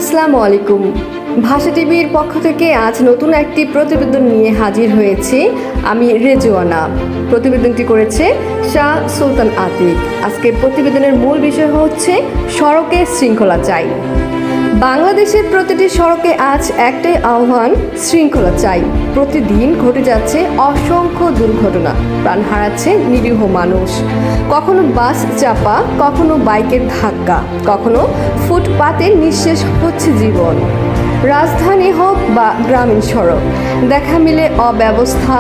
আসসালামু আলাইকুম। ভাষা টিভির পক্ষ থেকে আজ নতুন একটি প্রতিবেদন নিয়ে হাজির হয়েছি। আমি রেজওয়ানা। প্রতিবেদনটি করেছে শাহ সুলতান আতিক। আজকের প্রতিবেদনের মূল বিষয় হচ্ছে সড়কে শৃঙ্খলা চাই। বাংলাদেশের প্রতিটি সড়কে আজ একটাই আহ্বান, শৃঙ্খলা চাই। প্রতিদিন ঘটে যাচ্ছে অসংখ্য দুর্ঘটনা, প্রাণ হারাচ্ছে নিরীহ মানুষ। কখনো বাস চাপা, কখনো বাইকের ধাক্কা, কখনো ফুটপাতে নিঃশেষ হচ্ছে জীবন। রাজধানী হোক বা গ্রামীণ সড়ক, দেখা মিলে অব্যবস্থা,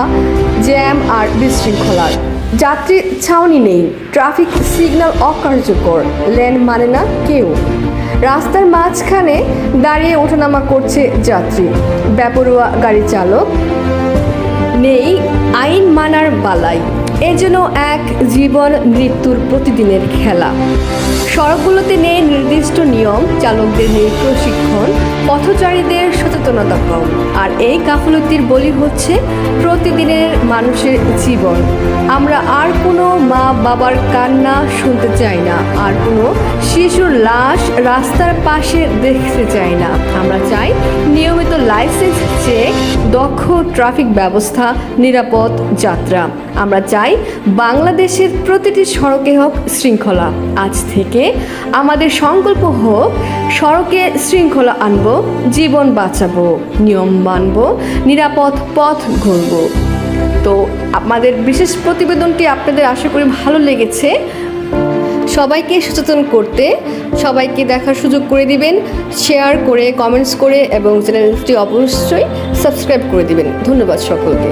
জ্যাম আর বিশৃঙ্খলার। যাত্রী ছাউনি নেই, ট্রাফিক সিগন্যাল অকার্যকর, লেন মানে না কেউ। রাস্তার মাঝখানে দাঁড়িয়ে ওঠানামা করছে যাত্রী, বেপরোয়া গাড়ি চালক, নেই আইন মানার বালাই। এ যেন এক জীবন মৃত্যুর প্রতিদিনের খেলা। সড়কগুলোতে নেই নির্দিষ্ট নিয়ম, চালকদের নেই প্রশিক্ষণ, পথচারীদের সচেতনতা কম। আর এই গাফলতির বলি হচ্ছে প্রতিদিনের মানুষের জীবন। আমরা আর কোনো মা বাবার কান্না শুনতে চাই না, আর কোনো শিশুর লাশ রাস্তার পাশে দেখতে চাই না। আমরা চাই নিয়মিত লাইসেন্স চেক, দক্ষ ট্রাফিক ব্যবস্থা, নিরাপদ যাত্রা। আমরা চাই বাংলাদেশের প্রতিটি সড়কে হোক শৃঙ্খলা। আজ থেকে আমাদের সংকল্প হোক, সড়কে শৃঙ্খলা আনব, জীবন বাঁচাবো, নিয়ম মানব, নিরাপদ পথ ঘুরব। তো আমাদের বিশেষ প্রতিবেদনটি আপনাদের আশা করি ভালো লেগেছে। সবাইকে সচেতন করতে সবাইকে দেখার সুযোগ করে দিবেন, শেয়ার করে, কমেন্টস করে এবং চ্যানেলটি অবশ্যই সাবস্ক্রাইব করে দিবেন। ধন্যবাদ সকলকে।